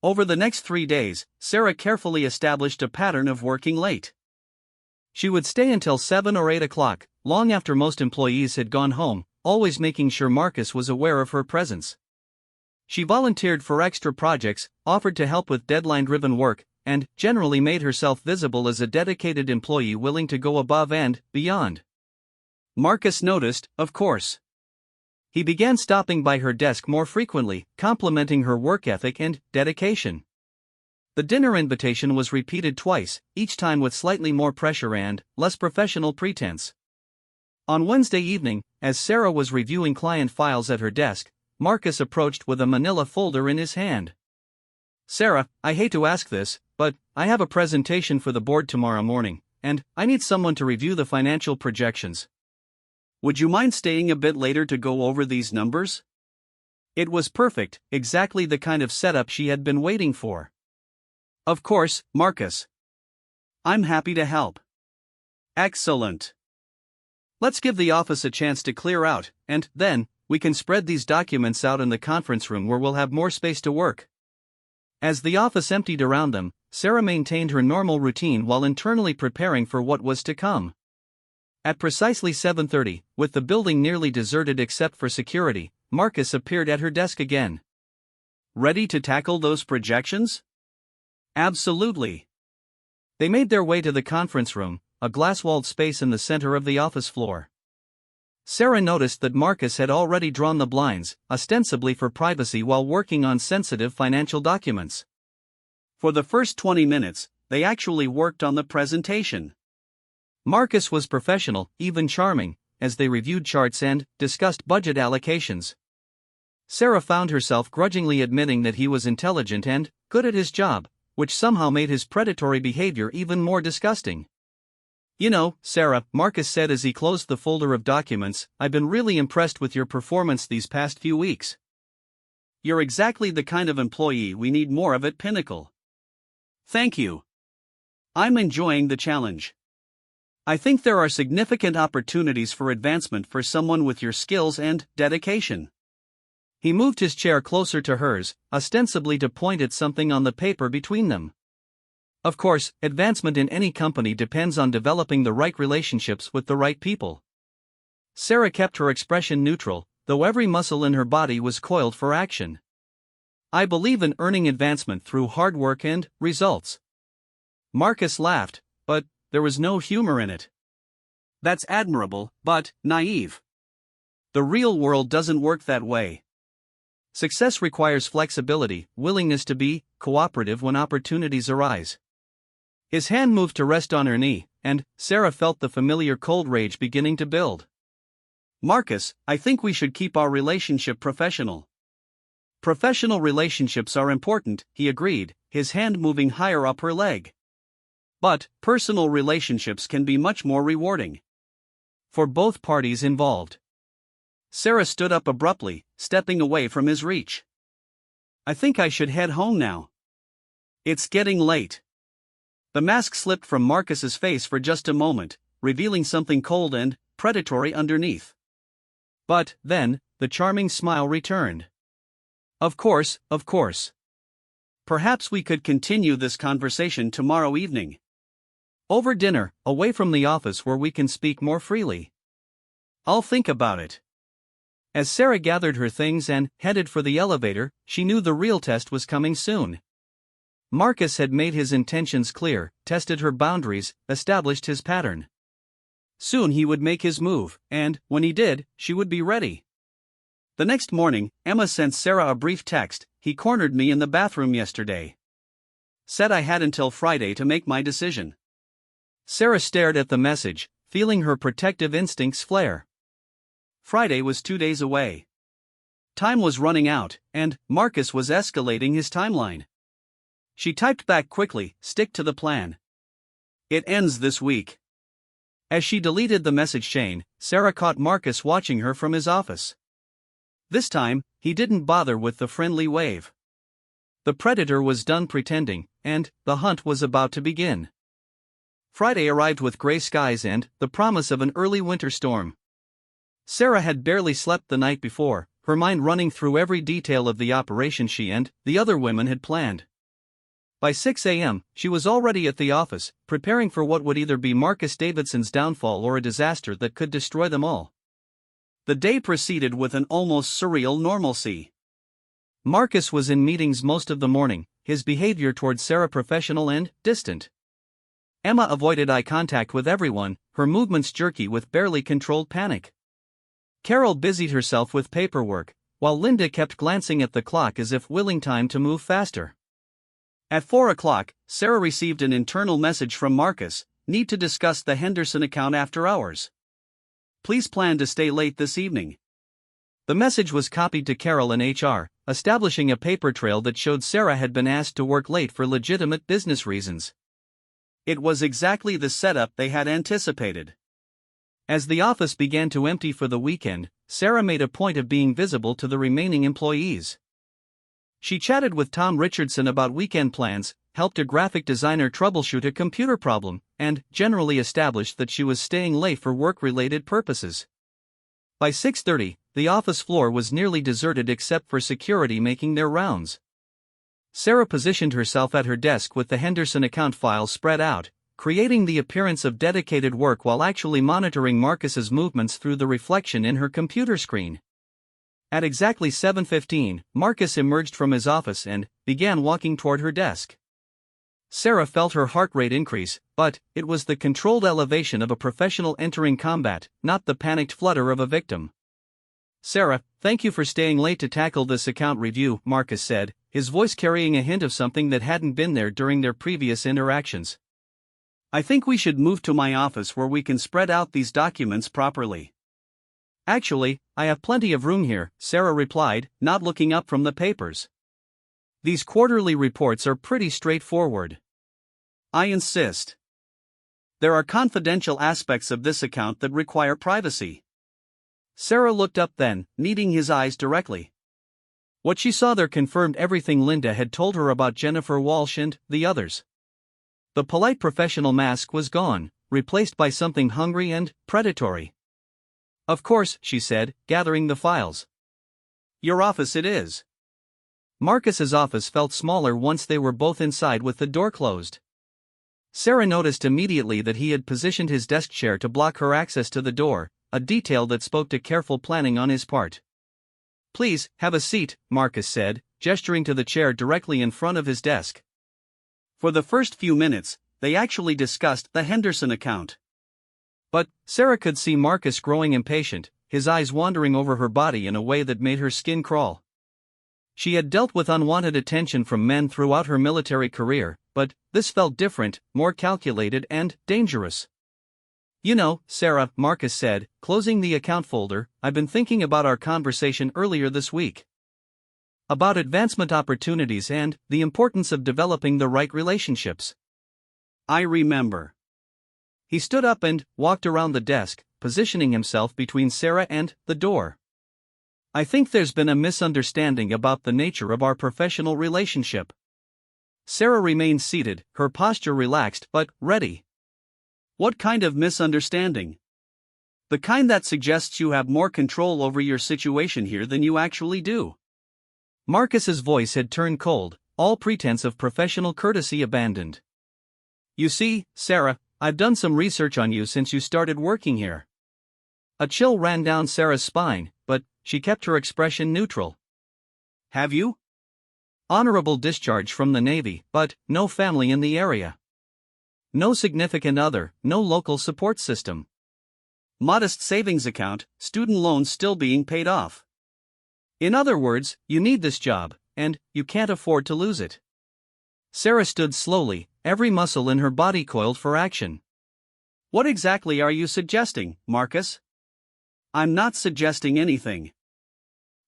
Over the next 3 days, Sarah carefully established a pattern of working late. She would stay until 7 or 8 o'clock, long after most employees had gone home, always making sure Marcus was aware of her presence. She volunteered for extra projects, offered to help with deadline-driven work, and generally made herself visible as a dedicated employee willing to go above and beyond. Marcus noticed, of course. He began stopping by her desk more frequently, complimenting her work ethic and dedication. The dinner invitation was repeated twice, each time with slightly more pressure and less professional pretense. On Wednesday evening, as Sarah was reviewing client files at her desk, Marcus approached with a manila folder in his hand. "Sarah, I hate to ask this, but I have a presentation for the board tomorrow morning, and I need someone to review the financial projections. Would you mind staying a bit later to go over these numbers?" It was perfect, exactly the kind of setup she had been waiting for. "Of course, Marcus. I'm happy to help." "Excellent. Let's give the office a chance to clear out, and then we can spread these documents out in the conference room where we'll have more space to work." As the office emptied around them, Sarah maintained her normal routine while internally preparing for what was to come. At precisely 7:30, with the building nearly deserted except for security, Marcus appeared at her desk again. "Ready to tackle those projections?" "Absolutely." They made their way to the conference room, a glass-walled space in the center of the office floor. Sarah noticed that Marcus had already drawn the blinds, ostensibly for privacy while working on sensitive financial documents. For the first 20 minutes, they actually worked on the presentation. Marcus was professional, even charming, as they reviewed charts and discussed budget allocations. Sarah found herself grudgingly admitting that he was intelligent and good at his job, which somehow made his predatory behavior even more disgusting. "You know, Sarah," Marcus said as he closed the folder of documents, "I've been really impressed with your performance these past few weeks. You're exactly the kind of employee we need more of at Pinnacle." "Thank you. I'm enjoying the challenge. I think there are significant opportunities for advancement for someone with your skills and dedication." He moved his chair closer to hers, ostensibly to point at something on the paper between them. Of course, advancement in any company depends on developing the right relationships with the right people. Sarah kept her expression neutral, though every muscle in her body was coiled for action. "I believe in earning advancement through hard work and results." Marcus laughed, but there was no humor in it. "That's admirable, but naive. The real world doesn't work that way. Success requires flexibility, willingness to be cooperative when opportunities arise." His hand moved to rest on her knee, and Sarah felt the familiar cold rage beginning to build. "Marcus, I think we should keep our relationship professional." "Professional relationships are important," he agreed, his hand moving higher up her leg. "But personal relationships can be much more rewarding. For both parties involved." Sarah stood up abruptly, stepping away from his reach. "I think I should head home now. It's getting late." The mask slipped from Marcus's face for just a moment, revealing something cold and predatory underneath. But then, the charming smile returned. Of course. Perhaps we could continue this conversation tomorrow evening. Over dinner, away from the office where we can speak more freely." "I'll think about it." As Sarah gathered her things and headed for the elevator, she knew the real test was coming soon. Marcus had made his intentions clear, tested her boundaries, established his pattern. Soon he would make his move, and, when he did, she would be ready. The next morning, Emma sent Sarah a brief text. "He cornered me in the bathroom yesterday. Said I had until Friday to make my decision." Sarah stared at the message, feeling her protective instincts flare. Friday was 2 days away. Time was running out, and Marcus was escalating his timeline. She typed back quickly, "Stick to the plan. It ends this week." As she deleted the message chain, Sarah caught Marcus watching her from his office. This time, he didn't bother with the friendly wave. The predator was done pretending, and the hunt was about to begin. Friday arrived with gray skies and the promise of an early winter storm. Sarah had barely slept the night before, her mind running through every detail of the operation she and the other women had planned. By 6 a.m., she was already at the office, preparing for what would either be Marcus Davidson's downfall or a disaster that could destroy them all. The day proceeded with an almost surreal normalcy. Marcus was in meetings most of the morning, his behavior towards Sarah professional and distant. Emma avoided eye contact with everyone, her movements jerky with barely controlled panic. Carol busied herself with paperwork, while Linda kept glancing at the clock as if willing time to move faster. At 4 o'clock, Sarah received an internal message from Marcus: "Need to discuss the Henderson account after hours. Please plan to stay late this evening." The message was copied to Carol in HR, establishing a paper trail that showed Sarah had been asked to work late for legitimate business reasons. It was exactly the setup they had anticipated. As the office began to empty for the weekend, Sarah made a point of being visible to the remaining employees. She chatted with Tom Richardson about weekend plans, helped a graphic designer troubleshoot a computer problem, and generally established that she was staying late for work-related purposes. By 6:30, the office floor was nearly deserted except for security making their rounds. Sarah positioned herself at her desk with the Henderson account files spread out, creating the appearance of dedicated work while actually monitoring Marcus's movements through the reflection in her computer screen. At exactly 7:15, Marcus emerged from his office and began walking toward her desk. Sarah felt her heart rate increase, but it was the controlled elevation of a professional entering combat, not the panicked flutter of a victim. "Sarah, thank you for staying late to tackle this account review," Marcus said, his voice carrying a hint of something that hadn't been there during their previous interactions. "I think we should move to my office where we can spread out these documents properly." "Actually, I have plenty of room here," Sarah replied, not looking up from the papers. "These quarterly reports are pretty straightforward." "I insist. There are confidential aspects of this account that require privacy." Sarah looked up then, meeting his eyes directly. What she saw there confirmed everything Linda had told her about Jennifer Walsh and the others. The polite professional mask was gone, replaced by something hungry and predatory. "Of course," she said, gathering the files. "Your office it is." Marcus's office felt smaller once they were both inside with the door closed. Sarah noticed immediately that he had positioned his desk chair to block her access to the door, a detail that spoke to careful planning on his part. "Please, have a seat," Marcus said, gesturing to the chair directly in front of his desk. For the first few minutes, they actually discussed the Henderson account. But Sarah could see Marcus growing impatient, his eyes wandering over her body in a way that made her skin crawl. She had dealt with unwanted attention from men throughout her military career, but this felt different, more calculated and dangerous. "You know, Sarah," Marcus said, closing the account folder, "I've been thinking about our conversation earlier this week. About advancement opportunities and the importance of developing the right relationships." "I remember." He stood up and walked around the desk, positioning himself between Sarah and the door. "I think there's been a misunderstanding about the nature of our professional relationship." Sarah remained seated, her posture relaxed but ready. "What kind of misunderstanding?" "The kind that suggests you have more control over your situation here than you actually do." Marcus's voice had turned cold, all pretense of professional courtesy abandoned. "You see, Sarah, I've done some research on you since you started working here." A chill ran down Sarah's spine, but she kept her expression neutral. "Have you?" "Honorable discharge from the Navy, but no family in the area. No significant other, no local support system." modest savings account, student loans still being paid off. In other words, you need this job, and you can't afford to lose it. Sarah stood slowly, every muscle in her body coiled for action. What exactly are you suggesting, Marcus? I'm not suggesting anything.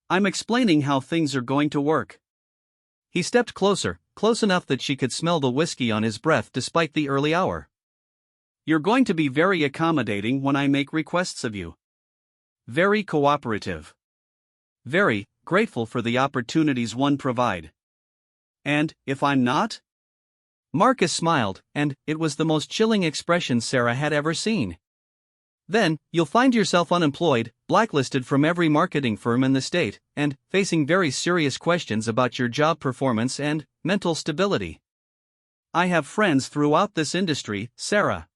I'm explaining how things are going to work. He stepped closer, close enough that she could smell the whiskey on his breath despite the early hour. You're going to be very accommodating when I make requests of you. Very cooperative. Very grateful for the opportunities one provide. And if I'm not? Marcus smiled, and it was the most chilling expression Sarah had ever seen. Then, you'll find yourself unemployed, blacklisted from every marketing firm in the state, and facing very serious questions about your job performance and mental stability. I have friends throughout this industry, Sarah.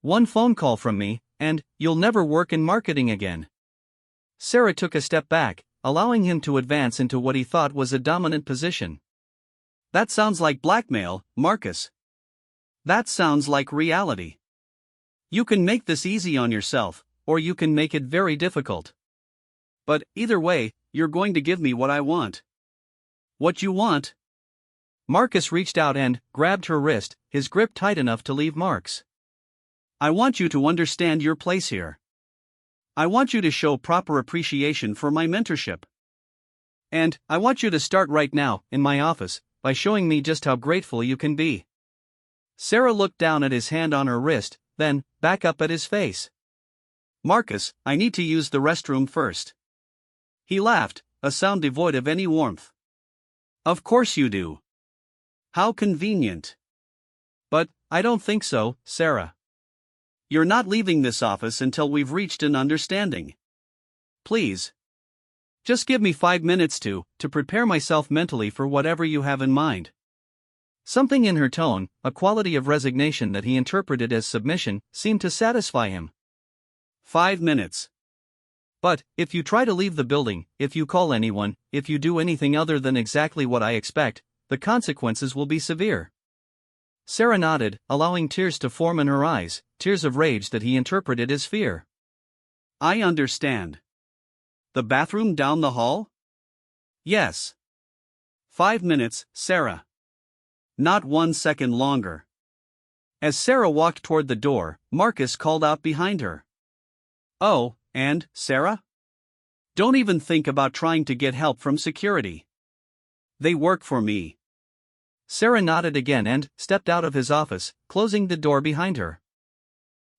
One phone call from me, and you'll never work in marketing again. Sarah took a step back, allowing him to advance into what he thought was a dominant position. That sounds like blackmail, Marcus. That sounds like reality. You can make this easy on yourself, or you can make it very difficult. But either way, you're going to give me what I want. What you want? Marcus reached out and grabbed her wrist, his grip tight enough to leave marks. I want you to understand your place here. I want you to show proper appreciation for my mentorship. And I want you to start right now, in my office, by showing me just how grateful you can be. Sarah looked down at his hand on her wrist, then back up at his face. Marcus, I need to use the restroom first. He laughed, a sound devoid of any warmth. Of course you do. How convenient. But I don't think so, Sarah. You're not leaving this office until we've reached an understanding. Please. Just give me 5 minutes to prepare myself mentally for whatever you have in mind. Something in her tone, a quality of resignation that he interpreted as submission, seemed to satisfy him. 5 minutes. But, if you try to leave the building, if you call anyone, if you do anything other than exactly what I expect, the consequences will be severe. Sarah nodded, allowing tears to form in her eyes, tears of rage that he interpreted as fear. I understand. The bathroom down the hall? Yes. 5 minutes, Sarah. Not 1 second longer. As Sarah walked toward the door, Marcus called out behind her. Oh, and, Sarah? Don't even think about trying to get help from security. They work for me. Sarah nodded again and stepped out of his office, closing the door behind her.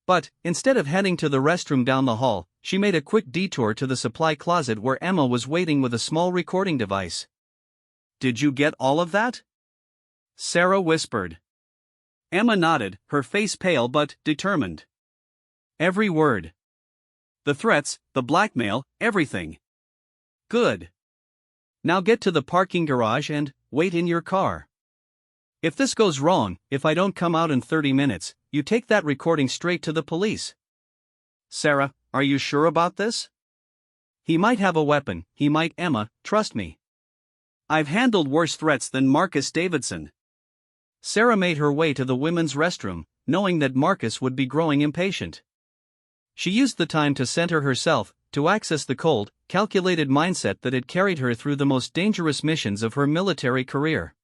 But, instead of heading to the restroom down the hall, she made a quick detour to the supply closet where Emma was waiting with a small recording device. Did you get all of that? Sarah whispered. Emma nodded, her face pale but determined. Every word. The threats, the blackmail, everything. Good. Now get to the parking garage and wait in your car. If this goes wrong, if I don't come out in 30 minutes, you take that recording straight to the police. Sarah, are you sure about this? He might have a weapon, he might, Emma, trust me. I've handled worse threats than Marcus Davidson. Sarah made her way to the women's restroom, knowing that Marcus would be growing impatient. She used the time to center herself, to access the cold, calculated mindset that had carried her through the most dangerous missions of her military career.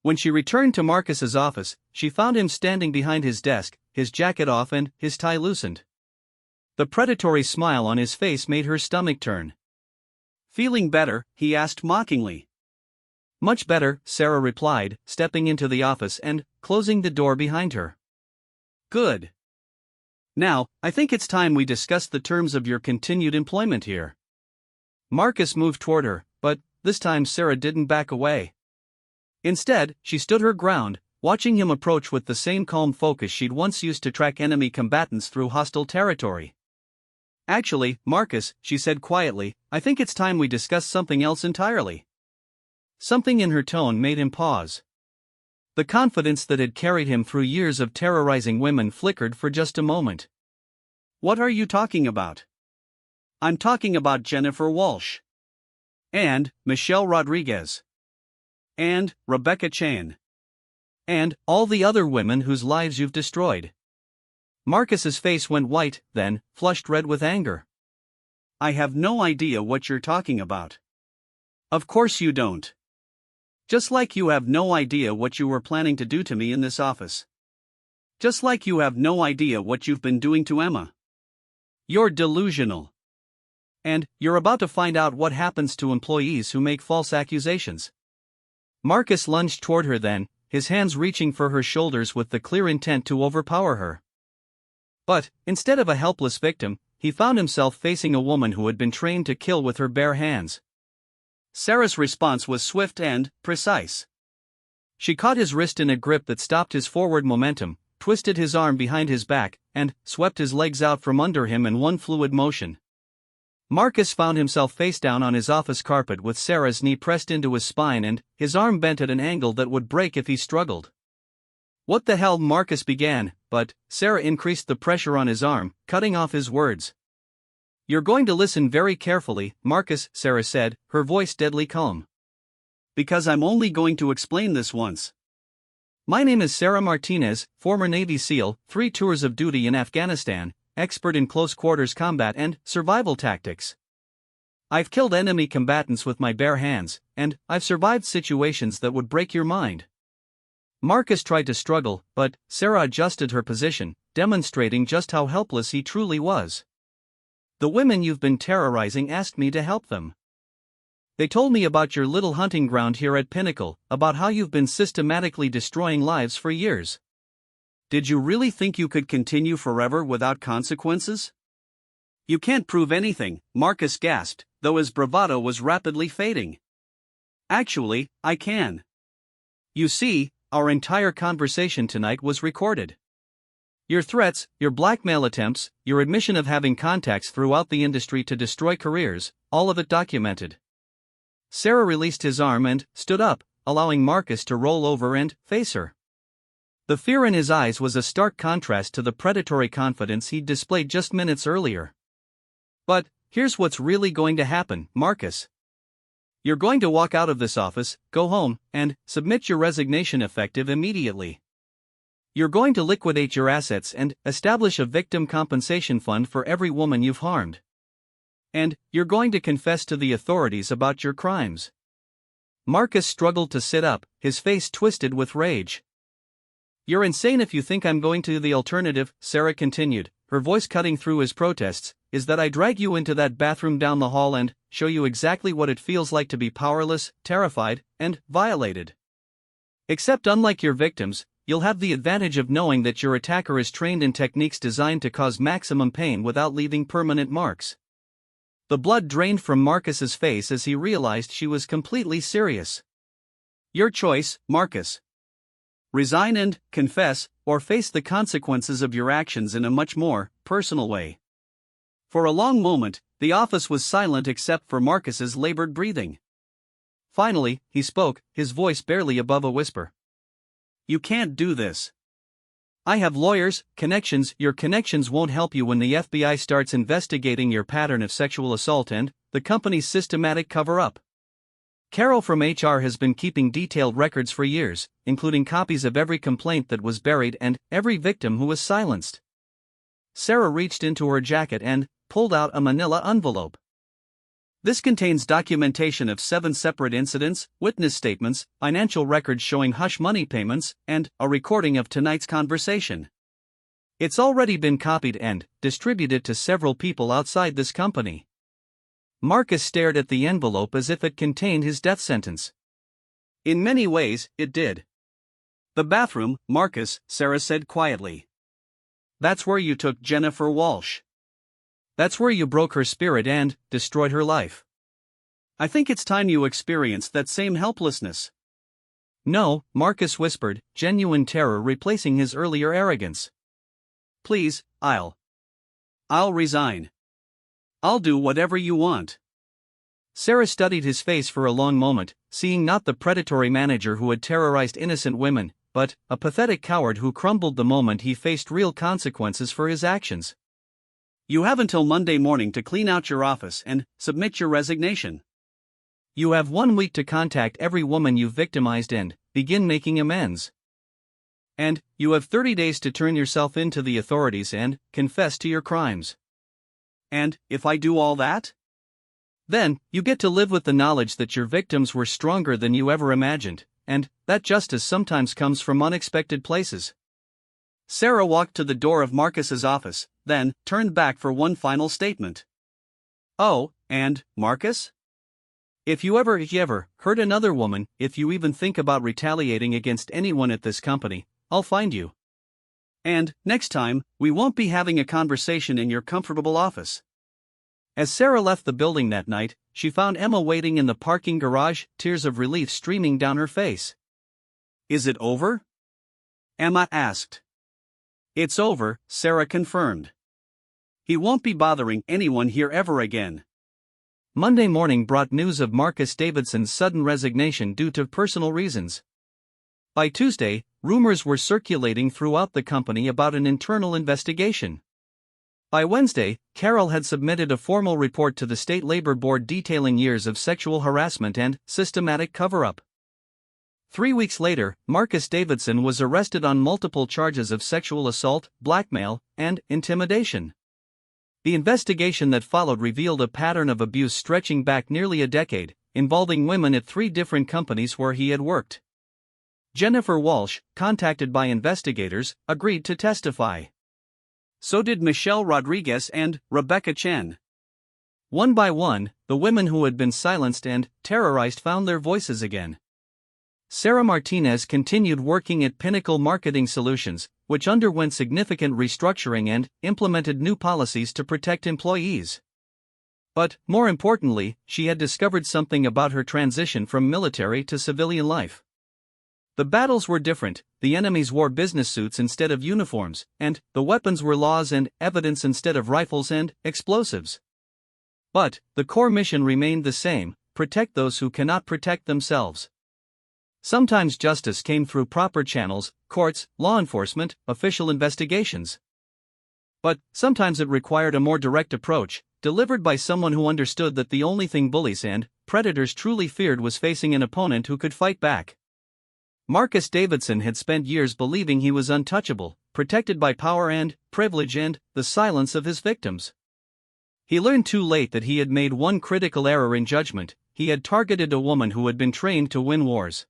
When she returned to Marcus's office, she found him standing behind his desk, his jacket off and his tie loosened. The predatory smile on his face made her stomach turn. Feeling better? He asked mockingly. Much better, Sarah replied, stepping into the office and closing the door behind her. Good. Now, I think it's time we discuss the terms of your continued employment here. Marcus moved toward her, but this time Sarah didn't back away. Instead, she stood her ground, watching him approach with the same calm focus she'd once used to track enemy combatants through hostile territory. Actually, Marcus, she said quietly, I think it's time we discuss something else entirely. Something in her tone made him pause. The confidence that had carried him through years of terrorizing women flickered for just a moment. What are you talking about? I'm talking about Jennifer Walsh. And Michelle Rodriguez. And Rebecca Chan. And all the other women whose lives you've destroyed. Marcus's face went white, then flushed red with anger. I have no idea what you're talking about. Of course you don't. Just like you have no idea what you were planning to do to me in this office. Just like you have no idea what you've been doing to Emma. You're delusional. And you're about to find out what happens to employees who make false accusations. Marcus lunged toward her then, his hands reaching for her shoulders with the clear intent to overpower her. But, instead of a helpless victim, he found himself facing a woman who had been trained to kill with her bare hands. Sarah's response was swift and precise. She caught his wrist in a grip that stopped his forward momentum, twisted his arm behind his back, and swept his legs out from under him in one fluid motion. Marcus found himself face down on his office carpet with Sarah's knee pressed into his spine and his arm bent at an angle that would break if he struggled. "What the hell?" Marcus began, but Sarah increased the pressure on his arm, cutting off his words. "You're going to listen very carefully, Marcus," Sarah said, her voice deadly calm. "Because I'm only going to explain this once. My name is Sarah Martinez, former Navy SEAL, 3 tours of duty in Afghanistan, expert in close quarters combat and survival tactics. I've killed enemy combatants with my bare hands, and I've survived situations that would break your mind." Marcus tried to struggle, but Sarah adjusted her position, demonstrating just how helpless he truly was. "The women you've been terrorizing asked me to help them. They told me about your little hunting ground here at Pinnacle, about how you've been systematically destroying lives for years." "Did you really think you could continue forever without consequences?" "You can't prove anything," Marcus gasped, though his bravado was rapidly fading. "Actually, I can. You see, our entire conversation tonight was recorded. Your threats, your blackmail attempts, your admission of having contacts throughout the industry to destroy careers, all of it documented." Sarah released his arm and stood up, allowing Marcus to roll over and face her. The fear in his eyes was a stark contrast to the predatory confidence he'd displayed just minutes earlier. "But here's what's really going to happen, Marcus. You're going to walk out of this office, go home, and submit your resignation effective immediately. You're going to liquidate your assets and establish a victim compensation fund for every woman you've harmed. And you're going to confess to the authorities about your crimes." Marcus struggled to sit up, his face twisted with rage. "You're insane if you think I'm going to. The alternative," Sarah continued, her voice cutting through his protests, "is that I drag you into that bathroom down the hall and show you exactly what it feels like to be powerless, terrified, and violated. Except unlike your victims, you'll have the advantage of knowing that your attacker is trained in techniques designed to cause maximum pain without leaving permanent marks." The blood drained from Marcus's face as he realized she was completely serious. "Your choice, Marcus. Resign and confess, or face the consequences of your actions in a much more personal way." For a long moment, the office was silent except for Marcus's labored breathing. Finally, he spoke, his voice barely above a whisper. "You can't do this. I have lawyers, connections. Your connections won't help you when the FBI starts investigating your pattern of sexual assault and the company's systematic cover-up. Carol from HR has been keeping detailed records for years, including copies of every complaint that was buried and every victim who was silenced." Sarah reached into her jacket and pulled out a manila envelope. "This contains documentation of 7 separate incidents, witness statements, financial records showing hush money payments, and a recording of tonight's conversation. It's already been copied and distributed to several people outside this company." Marcus stared at the envelope as if it contained his death sentence. "In many ways, it did." "The bathroom, Marcus," Sarah said quietly. "That's where you took Jennifer Walsh. That's where you broke her spirit and destroyed her life. I think it's time you experienced that same helplessness." "No," Marcus whispered, genuine terror replacing his earlier arrogance. "Please, I'll resign. I'll do whatever you want." Sarah studied his face for a long moment, seeing not the predatory manager who had terrorized innocent women, but a pathetic coward who crumbled the moment he faced real consequences for his actions. "You have until Monday morning to clean out your office and submit your resignation. You have 1 week to contact every woman you've victimized and begin making amends. And you have 30 days to turn yourself in to the authorities and confess to your crimes. And if I do all that? Then, you get to live with the knowledge that your victims were stronger than you ever imagined, and that justice sometimes comes from unexpected places. Sarah walked to the door of Marcus's office, then turned back for one final statement. Oh, and, Marcus? If you ever hurt another woman, if you even think about retaliating against anyone at this company, I'll find you. And, next time, we won't be having a conversation in your comfortable office. As Sarah left the building that night, she found Emma waiting in the parking garage, tears of relief streaming down her face. Is it over? Emma asked. It's over, Sarah confirmed. He won't be bothering anyone here ever again. Monday morning brought news of Marcus Davidson's sudden resignation due to personal reasons. By Tuesday, rumors were circulating throughout the company about an internal investigation. By Wednesday, Carol had submitted a formal report to the State Labor Board detailing years of sexual harassment and systematic cover-up. 3 weeks later, Marcus Davidson was arrested on multiple charges of sexual assault, blackmail, and intimidation. The investigation that followed revealed a pattern of abuse stretching back nearly a decade, involving women at 3 different companies where he had worked. Jennifer Walsh, contacted by investigators, agreed to testify. So did Michelle Rodriguez and Rebecca Chen. One by one, the women who had been silenced and terrorized found their voices again. Sarah Martinez continued working at Pinnacle Marketing Solutions, which underwent significant restructuring and implemented new policies to protect employees. But, more importantly, she had discovered something about her transition from military to civilian life. The battles were different, the enemies wore business suits instead of uniforms, and the weapons were laws and evidence instead of rifles and explosives. But, the core mission remained the same: protect those who cannot protect themselves. Sometimes justice came through proper channels, courts, law enforcement, official investigations. But, sometimes it required a more direct approach, delivered by someone who understood that the only thing bullies and predators truly feared was facing an opponent who could fight back. Marcus Davidson had spent years believing he was untouchable, protected by power and privilege and the silence of his victims. He learned too late that he had made one critical error in judgment: he had targeted a woman who had been trained to win wars.